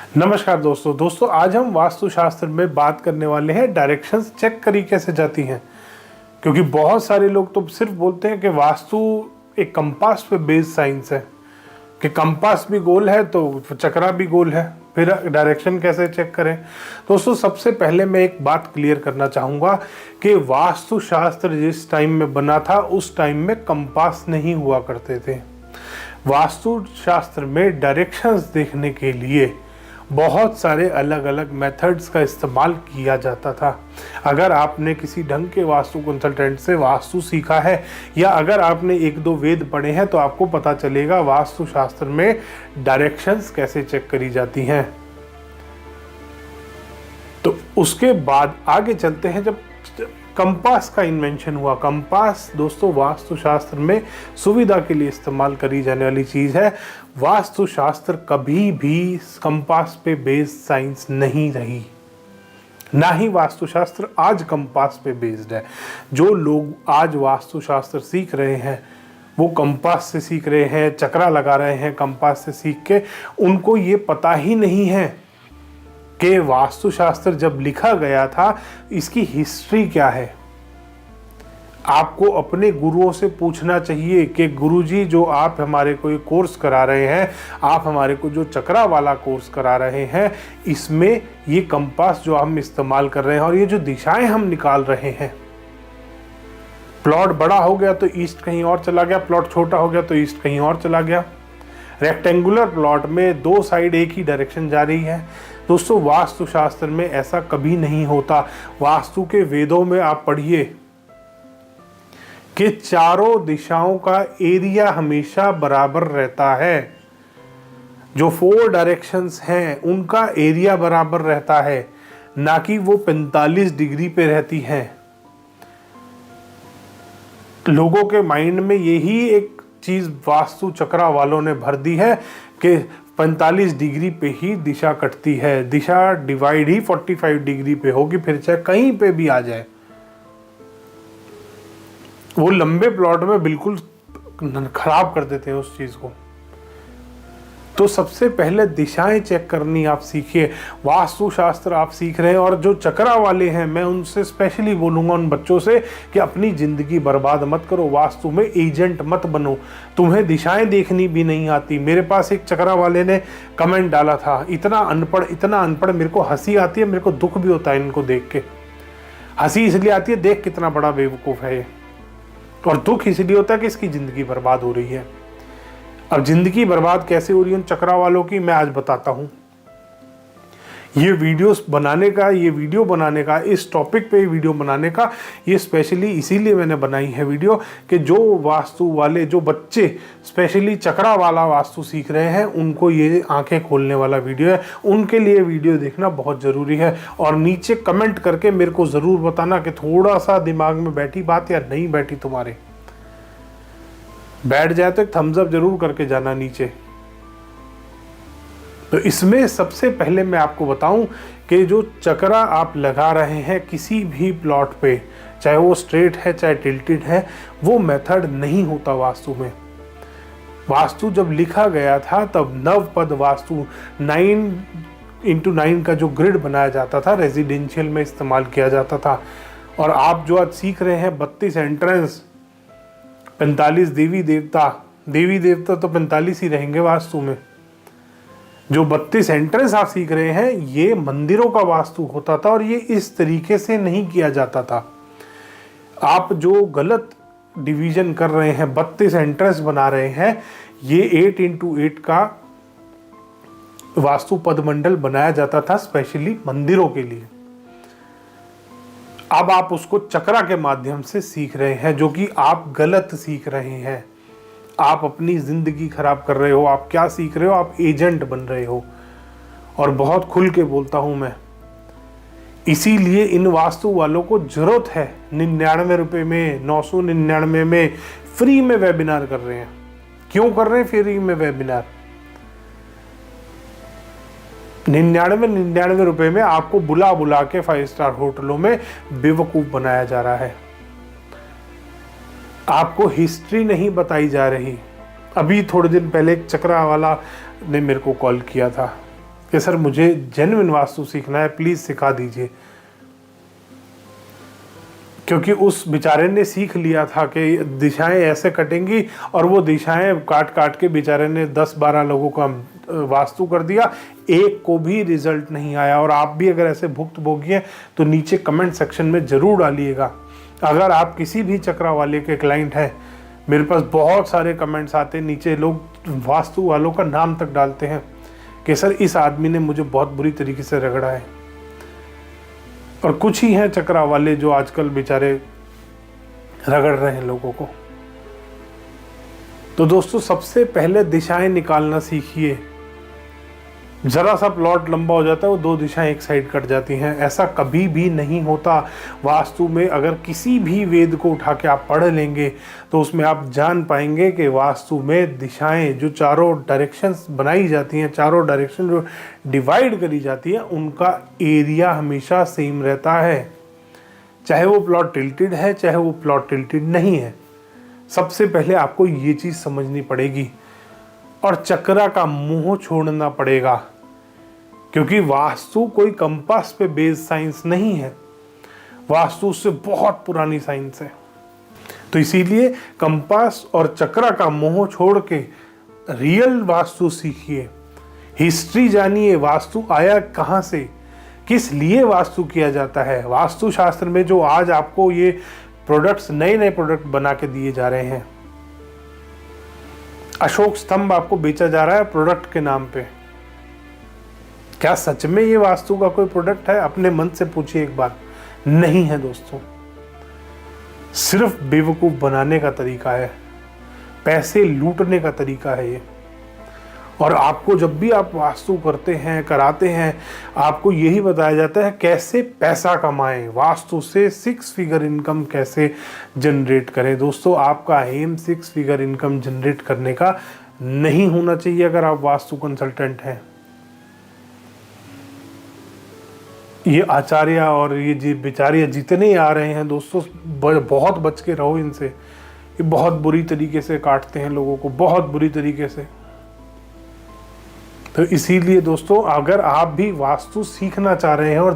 नमस्कार दोस्तों आज हम वास्तुशास्त्र में बात करने वाले हैं डायरेक्शंस चेक करी कैसे जाती हैं। क्योंकि बहुत सारे लोग तो सिर्फ बोलते हैं कि वास्तु एक कंपास पे बेस्ड साइंस है कि कंपास भी गोल है तो चक्रा भी गोल है, फिर डायरेक्शन कैसे चेक करें। दोस्तों सबसे पहले मैं एक बात क्लियर करना चाहूँगा कि वास्तुशास्त्र जिस टाइम में बना था उस टाइम में कंपास नहीं हुआ करते थे। वास्तुशास्त्र में डायरेक्शंस देखने के लिए बहुत सारे अलग अलग मेथड्स का इस्तेमाल किया जाता था। अगर आपने किसी ढंग के वास्तु कंसल्टेंट से वास्तु सीखा है या अगर आपने एक दो वेद पढ़े हैं तो आपको पता चलेगा वास्तुशास्त्र में डायरेक्शंस कैसे चेक करी जाती हैं। तो उसके बाद आगे चलते हैं। जब कंपास का इन्वेंशन हुआ, कंपास दोस्तों वास्तुशास्त्र में सुविधा के लिए इस्तेमाल करी जाने वाली चीज़ है। वास्तुशास्त्र कभी भी कंपास पे बेस्ड साइंस नहीं रही, ना ही वास्तुशास्त्र आज कंपास पे बेस्ड है। जो लोग आज वास्तुशास्त्र सीख रहे हैं वो कंपास से सीख रहे हैं, चक्रा लगा रहे हैं कंपास से सीख के। उनको ये पता ही नहीं है कि वास्तुशास्त्र जब लिखा गया था इसकी हिस्ट्री क्या है। आपको अपने गुरुओं से पूछना चाहिए कि गुरुजी जो आप हमारे को ये कोर्स करा रहे हैं, आप हमारे को जो चक्रा वाला कोर्स करा रहे हैं, इसमें ये कंपास जो हम इस्तेमाल कर रहे हैं और ये जो दिशाएं हम निकाल रहे हैं, प्लॉट बड़ा हो गया तो ईस्ट कहीं और चला गया, प्लॉट छोटा हो गया तो ईस्ट कहीं और चला गया। रेक्टेंगुलर प्लॉट में दो साइड एक ही डायरेक्शन जा रही है। दोस्तों वास्तुशास्त्र में ऐसा कभी नहीं होता। वास्तु के वेदों में आप पढ़िए कि चारों दिशाओं का एरिया हमेशा बराबर रहता है। जो 4 डायरेक्शंस हैं उनका एरिया बराबर रहता है, ना कि वो 45 डिग्री पे रहती हैं। लोगों के माइंड में यही एक चीज वास्तु चक्रा वालों ने भर दी है कि 45 डिग्री पे ही दिशा कटती है, दिशा डिवाइड ही 45 डिग्री पे होगी, फिर चाहे कहीं पे भी आ जाए। वो लंबे प्लॉट में बिल्कुल खराब कर देते हैं उस चीज को। तो सबसे पहले दिशाएं चेक करनी आप सीखिए। वास्तुशास्त्र आप सीख रहे हैं और जो चक्रा वाले हैं मैं उनसे स्पेशली बोलूंगा, उन बच्चों से, कि अपनी जिंदगी बर्बाद मत करो, वास्तु में एजेंट मत बनो। तुम्हें दिशाएं देखनी भी नहीं आती। मेरे पास एक चक्रा वाले ने कमेंट डाला था, इतना अनपढ़, मेरे को हंसी आती है, मेरे को दुख भी होता है इनको देख के। हंसी इसलिए आती है देख कितना बड़ा बेवकूफ़ है ये, और दुख इसलिए होता है कि इसकी ज़िंदगी बर्बाद हो रही है। अब ज़िंदगी बर्बाद कैसे हो रही है उन चक्रा वालों की, मैं आज बताता हूँ। ये वीडियो बनाने का, इस टॉपिक पे वीडियो बनाने का, ये स्पेशली इसीलिए मैंने बनाई है वीडियो कि जो वास्तु वाले, जो बच्चे स्पेशली चक्रा वाला वास्तु सीख रहे हैं, उनको ये आंखें खोलने वाला वीडियो है। उनके लिए वीडियो देखना बहुत ज़रूरी है। और नीचे कमेंट करके मेरे को ज़रूर बताना कि थोड़ा सा दिमाग में बैठी बात या नहीं बैठी। तुम्हारे बैठ जाए तो एक थम्स अप जरूर करके जाना नीचे। तो इसमें सबसे पहले मैं आपको बताऊं कि जो चक्रा आप लगा रहे हैं किसी भी प्लॉट पे, चाहे वो स्ट्रेट है चाहे टिल्टेड है, वो मेथड नहीं होता वास्तु में। वास्तु जब लिखा गया था तब नवपद वास्तु 9x9 का जो ग्रिड बनाया जाता था रेजिडेंशियल में इस्तेमाल किया जाता था। और आप जो आज सीख रहे हैं 32 एंट्रेंस, 45 देवी देवता तो 45 ही रहेंगे वास्तु में। जो 32 एंट्रेंस आप सीख रहे हैं ये मंदिरों का वास्तु होता था और ये इस तरीके से नहीं किया जाता था। आप जो गलत डिवीजन कर रहे हैं, 32 एंट्रेंस बना रहे हैं, ये 8x8 का वास्तु पदमंडल बनाया जाता था स्पेशली मंदिरों के लिए। अब आप उसको चक्रा के माध्यम से सीख रहे हैं, जो कि आप गलत सीख रहे हैं। आप अपनी जिंदगी खराब कर रहे हो। आप क्या सीख रहे हो? आप एजेंट बन रहे हो। और बहुत खुल के बोलता हूं मैं, इसीलिए इन वास्तु वालों को जरूरत है 99 रुपए में, 999 में फ्री में वेबिनार कर रहे हैं। क्यों कर रहे हैं फ्री में वेबिनार? 99 रुपए में आपको बुला बुला के 5 स्टार होटलों में बेवकूफ बनाया जा रहा है। आपको हिस्ट्री नहीं बताई जा रही। अभी थोड़े दिन पहले एक चक्रा वाला ने मेरे को कॉल किया था कि सर मुझे जेन्युइन वास्तु सीखना है, प्लीज़ सिखा दीजिए। क्योंकि उस बेचारे ने सीख लिया था कि दिशाएं ऐसे कटेंगी, और वो दिशाएं काट काट के बेचारे ने 10-12 लोगों का वास्तु कर दिया, एक को भी रिजल्ट नहीं आया। और आप भी अगर ऐसे भुक्तभोगी हैं तो नीचे कमेंट सेक्शन में ज़रूर डालिएगा। अगर आप किसी भी चक्रा वाले के क्लाइंट हैं, मेरे पास बहुत सारे कमेंट्स आते हैं, नीचे लोग वास्तु वालों का नाम तक डालते हैं कि सर इस आदमी ने मुझे बहुत बुरी तरीके से रगड़ा है। और कुछ ही हैं चक्रा वाले जो आजकल बेचारे रगड़ रहे हैं लोगों को। तो दोस्तों, सबसे पहले दिशाएं निकालना सीखिए। जरा सा प्लॉट लंबा हो जाता है, वो 2 दिशाएं एक साइड कट जाती हैं। ऐसा कभी भी नहीं होता वास्तु में। अगर किसी भी वेद को उठा के आप पढ़ लेंगे तो उसमें आप जान पाएंगे कि वास्तु में दिशाएं जो चारों डायरेक्शंस बनाई जाती हैं, चारों डायरेक्शन जो डिवाइड करी जाती है, उनका एरिया हमेशा सेम रहता है। चाहे वो प्लॉट टिल्टेड है, चाहे वो प्लॉट टिल्टेड नहीं है। सबसे पहले आपको ये चीज़ समझनी पड़ेगी और चक्रा का मोह छोड़ना पड़ेगा, क्योंकि वास्तु कोई कंपास पे बेस्ड साइंस नहीं है। वास्तु उससे बहुत पुरानी साइंस है। तो इसीलिए कंपास और चक्रा का मोह छोड़ के रियल वास्तु सीखिए, हिस्ट्री जानिए, वास्तु आया कहाँ से, किस लिए वास्तु किया जाता है। वास्तु शास्त्र में जो आज आपको ये प्रोडक्ट्स, नए नए प्रोडक्ट बना के दिए जा रहे हैं, अशोक स्तंभ आपको बेचा जा रहा है प्रोडक्ट के नाम पे, क्या सच में ये वास्तु का कोई प्रोडक्ट है? अपने मन से पूछिए एक बार। नहीं है दोस्तों, सिर्फ बेवकूफ बनाने का तरीका है, पैसे लूटने का तरीका है ये। और आपको जब भी आप वास्तु करते हैं, कराते हैं, आपको यही बताया जाता है कैसे पैसा कमाएं, वास्तु से 6 फिगर इनकम कैसे जनरेट करें। दोस्तों, आपका एम 6 फिगर इनकम जनरेट करने का नहीं होना चाहिए अगर आप वास्तु कंसल्टेंट हैं। ये आचार्य और ये बेचारे जितने आ रहे हैं दोस्तों, बहुत बच के रहो इनसे। ये बहुत बुरी तरीके से काटते हैं लोगों को, बहुत बुरी तरीके से। तो इसीलिए दोस्तों, अगर आप भी वास्तु सीखना चाह रहे हैं, और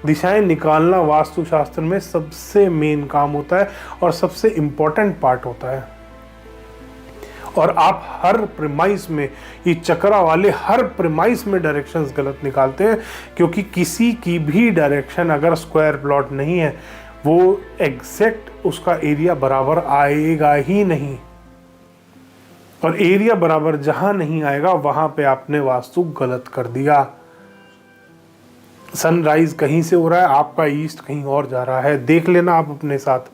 दिशाएं निकालना वास्तु शास्त्र में सबसे मेन काम होता है और सबसे इम्पोर्टेंट पार्ट होता है। और आप हर प्रेमाइस में, ये चक्रा वाले हर प्रेमाइस में डायरेक्शंस गलत निकालते हैं, क्योंकि किसी की भी डायरेक्शन अगर स्क्वायर प्लॉट नहीं है, वो एग्जैक्ट उसका एरिया बराबर आएगा ही नहीं। और एरिया बराबर जहां नहीं आएगा वहां पे आपने वास्तु गलत कर दिया। सनराइज कहीं से हो रहा है, आपका ईस्ट कहीं और जा रहा है। देख लेना, आप अपने साथ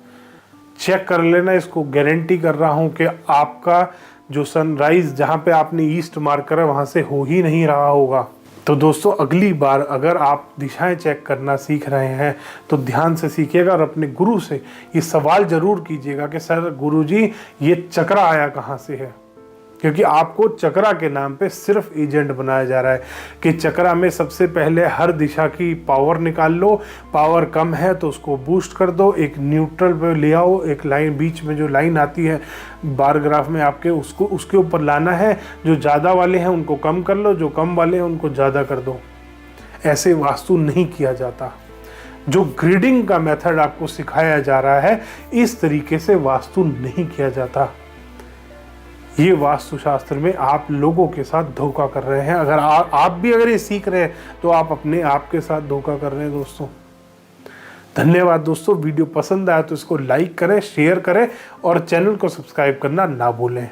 चेक कर लेना। इसको गारंटी कर रहा हूं कि आपका जो सनराइज जहां पे आपने ईस्ट मार्क करा वहां से हो ही नहीं रहा होगा। तो दोस्तों, अगली बार अगर आप दिशाएं चेक करना सीख रहे हैं तो ध्यान से सीखिएगा और अपने गुरु से ये सवाल जरूर कीजिएगा कि सर गुरुजी, ये चक्रा आया कहाँ से है। क्योंकि आपको चक्रा के नाम पे सिर्फ एजेंट बनाया जा रहा है कि चक्रा में सबसे पहले हर दिशा की पावर निकाल लो, पावर कम है तो उसको बूस्ट कर दो, एक न्यूट्रल पे ले आओ, एक लाइन बीच में जो लाइन आती है बार ग्राफ में आपके, उसको उसके ऊपर लाना है। जो ज़्यादा वाले हैं उनको कम कर लो, जो कम वाले हैं उनको ज़्यादा कर दो। ऐसे वास्तु नहीं किया जाता। जो ग्रिडिंग का मेथड आपको सिखाया जा रहा है, इस तरीके से वास्तु नहीं किया जाता। ये वास्तुशास्त्र में आप लोगों के साथ धोखा कर रहे हैं। अगर आप भी अगर ये सीख रहे हैं तो आप अपने आप के साथ धोखा कर रहे हैं दोस्तों। धन्यवाद दोस्तों। वीडियो पसंद आया तो इसको लाइक करें, शेयर करें और चैनल को सब्सक्राइब करना ना भूलें।